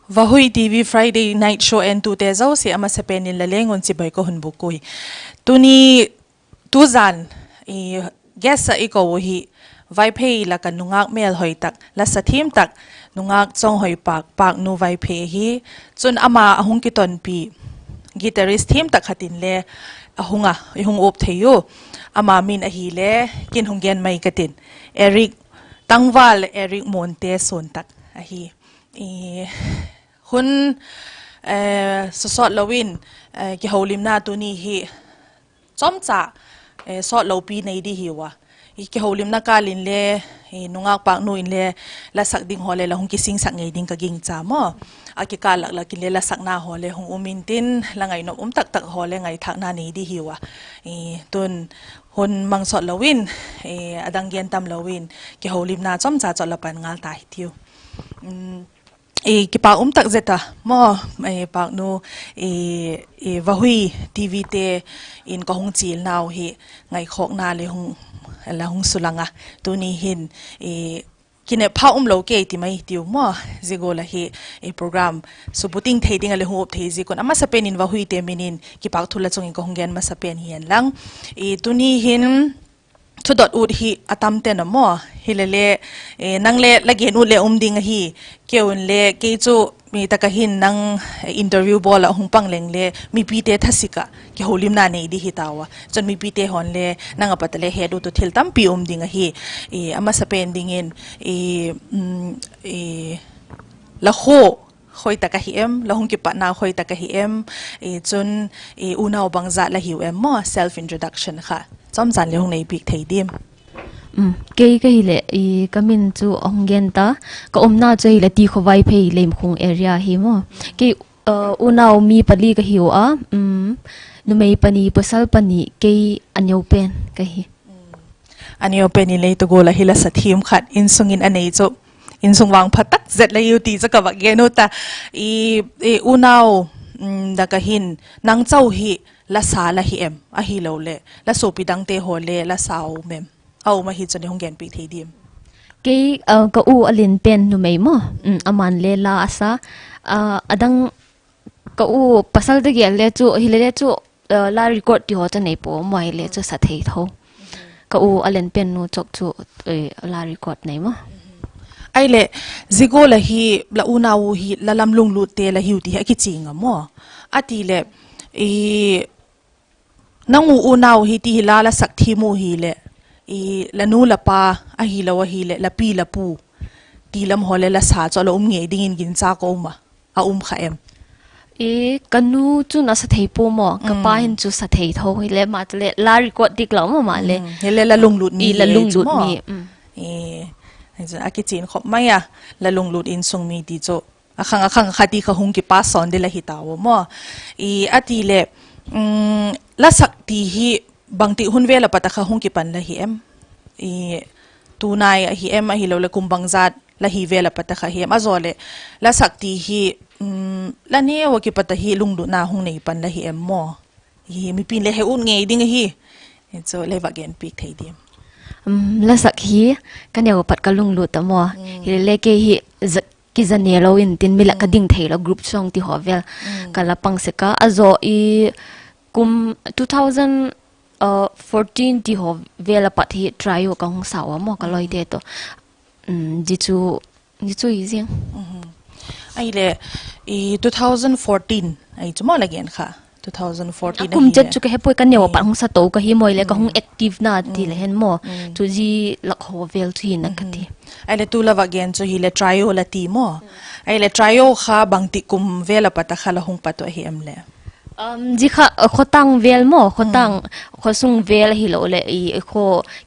Vaiphei TV Friday night show and tu te zau si ama sa penin la lengon si bay ko hunbukui. Tuni tuzan guess sa ikaw hi Vaiphei la kan nungak mel hoy tak la sa team tak nungak chong hoy Paknu Vaiphei hi chun ama ahung kiton pi guitarist team tak hatin le ahunga ihung op theyo ama min ahi le kin hunggen mai katin Eric Tangwal Eric Monte son tak ahi hun sosot lawin ki holim na tu ni hi chomcha sot lopi nei di hiwa ki holim na kalin le nungak Paknu in le la sak ding hole la hung kising sak ngei ding ka ging cha mo aki kalak la kin le la sak na hole hung umintin la ngai no tak tak hole ngai thak na nei di hiwa tun hun mang sot lawin adang gen tam lawin ki holim na chomcha cholapan ngal ta hi tiu kipa tak zeta mo Paknu Vaiphei TV te in ko hung chil naw hi ngai khok na le hung la hung sulanga tuni hin kine pha lo ke ti mai tiu mo zigola hi program subuting thading ale hop thei ji kon ama sa pen in Vaiphei te minin kipa thula chungin ko hungen ma sa pen hian lang tuni hin to dot ud hi atam te na mo hilele nangle lagi nu le ding hi keun le ke chu mi takahin nang interview bola hung pangleng le mi pite thasika ki holim na nei di hitawa chon mi pite hon le nanga patale hedu to thil tam pi ding hi ama sa pending in la khoi takahi em la hung ki pa na khoi takahi em chon unaw bangza la hiu em mo self introduction kha chomjan le hung nei big thei dim ke le kamin chu onggen ta ka omna chei le ti khowai phei lem khung area hi mo ke unaw mi pali ka hiu a nu mei pani pasal pani ke anyo pen ka hi anyo pen ni le to gola hila sa thim khat in sungin anei chu in sungwang phatak zet la yuti cha ka wa genu ta unaw da ka hin nang chau hi la sa la hi em a hi lo le la so pi dang te ho le la sao mem au ma hi chani honggen pi thei dim ke ka u alin pen nu mei mo aman le la asa adang ka u pasal de gel le chu hi le chu la record ti ho cha nei po mo hi le chu sa thei tho ka u alin pen nu chok chu la record nei mo ai le zigo la hi la unaw hi la lam lung lu te la hiu ti ha ki chinga mo ati le nangu unaw hi ti la la sak thi mu hi le lanu la pa a hi la wa hi le la pi la pu ti lam hole la sa cho lo nge ding in gin cha ko ma a kha em kanu chu na sa thei po mo ka pa hin chu sa thei tho hi le ma le la record dik lo ma le hele la lung lut ni la lung lut mi aki chin khop maya la lung lut in sung mi ti cho akhang khati kha hung ki pa son de la hi taw mo ati le la sak ti hi bangti hun vela pata kha hung ki pan la hi em tunai hi em hi lo le kumbang zat la hi vela pata kha hi em azole la sak ti hi la ne wa ki pata hi lung du na hung nei pan la hi em mo hi mi pin le he un nge ding hi so le va gen pik thei dim la sak hi kan ya pat ka lung lu ta mo hi le ke hi ki zanelo in tin mila ka ding thei la group song ti hovel kala pang se ka azo kum 2014 ti ho vela pat hi trio ka hong sawa mo ka loi de to ji chu izing ai le 2014 ai chumo lagen kha 2014 kum jet chu ke hepoi kan newa pa hong sa to ka hi moi le ka hong active na ti le hen mo chu ji lak ho vel thi na ka ti ai le tu la wa gen chu hi le trio la ti mo ai le trio kha bangti kum vela pata khala hong pato hi am le ji kha khotang vel mo khosung vel hi lo le kho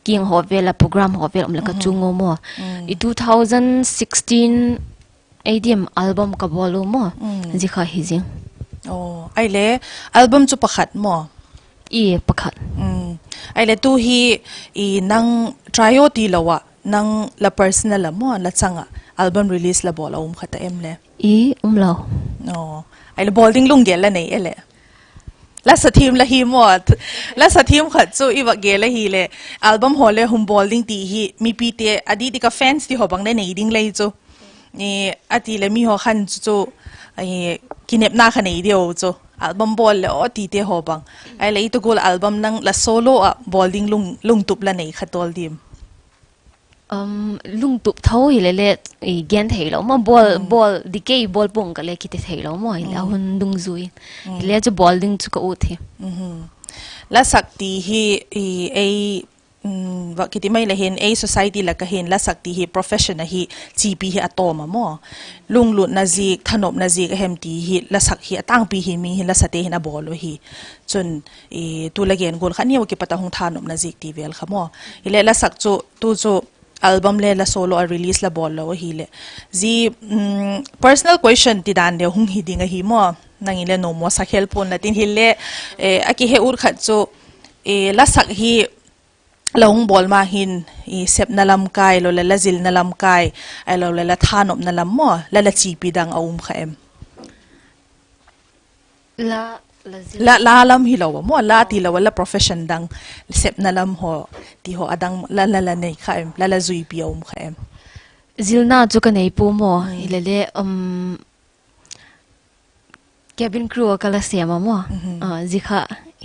king ho vel program ho vel am la ka chungo mo 2016 ADM album ka bolu mo ji kha hi jing ai le album chu pakhat mo pakhat ai le tu hi nang trio ti lawa nang la personal mo la changa album release la bola khata em le lo ai le bolding lung gel la nei ele la sa team la hi mo la sa team khat chu iwa gel hi le album hole hum bolding ti hi mi pi te adi ka fans ti hobang nei ding lei chu ati le mi ho khan chu kinep na khane dio chu album bol le o ti te ho bang ai le itu gol album nang la solo a bowling lung tup la nei khatol dim lung tup thau hi le gen thei lo ma ball dikei ball pong ka le ki te thei lo mo hi la hun dung zui le chu bowling chu ka u the la sakti hi wa kiti mai la hin a society la ka hin la sakti hi profession hi gp hi atoma mo lunglut na zi thanop na zi ka hem ti hi la sak hi atang pi hi mi hi la sate hin a bolo hi chun tu la gen gol khani wa ki pata hung thanop na zi ti vel khamo ile la sak chu tu chu album le la solo a release la bolo hi le zi personal question ti dan de hung hi dinga hi mo nangile no mo sakhel pon na tin hi le aki he ur khat chu la sak hi long bol ma hin sep na lam kai lo la zil na lam kai ai lo la thanop na lam mo la chi pi dang aum kha em la lam hi lo mo la ti lo la profession dang sep na lam ho ti ho adang la nei kha em la zui pi aum kha em zilna chu ka nei pu mo ile cabin crew kala siama mo zikha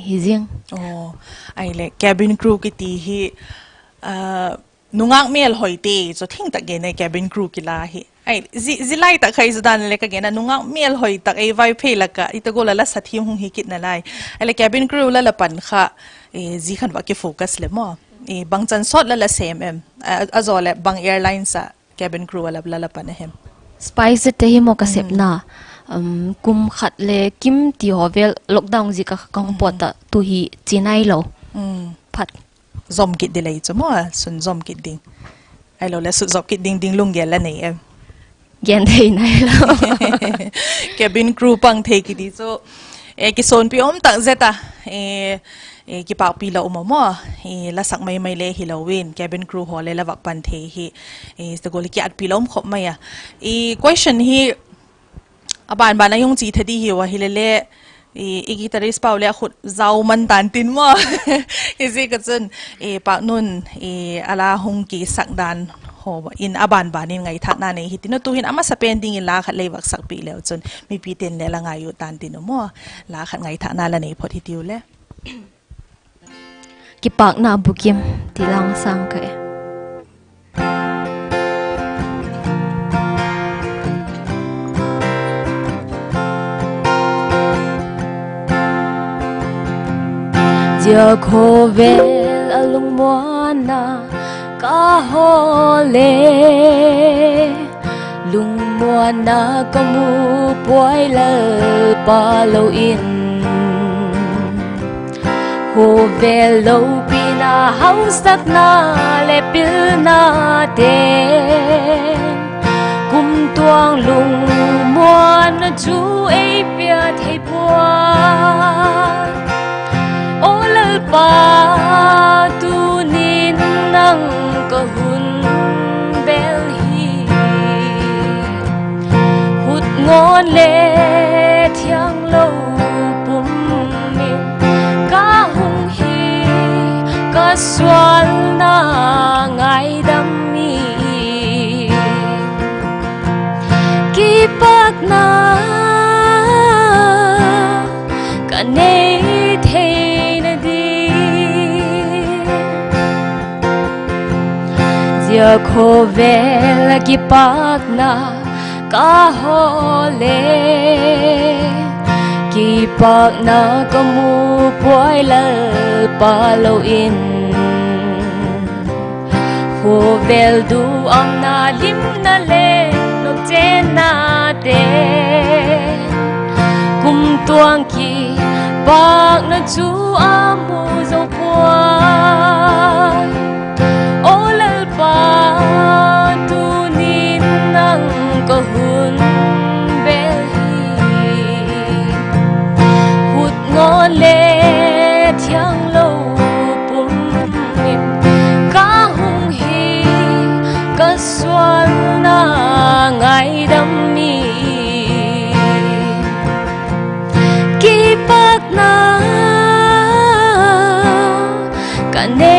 hizing ai le cabin crew ki ti hi nungang mel hoite so thing ta ge ne cabin crew ki la hi ai zilai ta khai zudan le ka ge na nungang mel hoi tak ai Vaiphei la ka ita go la sathi hung hi kit na lai ai cabin crew la pan kha zi khan wa ke focus le mo bangchan sot la same em azole bang airlines sa cabin crew la pan hem spice te hi mo ka sep na kum khat le kim ti hovel lockdown ji ka kong pota tu hi chinai lo phat zom kit delay chmo sun zom kit ding ai lo le su zom kit ding lung gel la nei em gen thei nai lo cabin crew pang thei ki di so ki son pi om tak zeta ki pa pi la mo la sak mai le hi lo win cabin crew ho le la wak pan thei hi sta gol ki at pi lom khop mai question hi aban na yung chi thadi hi wa hilele guitarist paule khut zau man tan tin mo izi ka chun Paknun ala hung ki sakdan ho in aban banin ngai thak na nei hitino tu hin ama sa pending in la khat lewak sak pi le chun mi pi ten le la ngai yu tan tin mo la khat ngai thak na la nei phot hitiu le ki pak na bukim tilang sang ka giờ khô vel alung moana ka hole lung moana kamu puai la pa lo in khô vel lo pina house tak na le pil na te kum tuang lung moana chu ei pia thei pua pa tu nin nang kahun bel hi hut ngon le thiang lo pum min ka hung hi ka swal na ngai dam mi ki pak na ka nei thei giờ khô vel ki pak na ka hole ki pak na kamu puai la pa lo in khô vel du am na lim na le no chen na te kum tuang ki pak na chu amu zo puai pa tu nin nang kahun bel hi hut ngon le thiang lo pum min ka hung hi ka swal na ngai dam mi ki pak na ka ne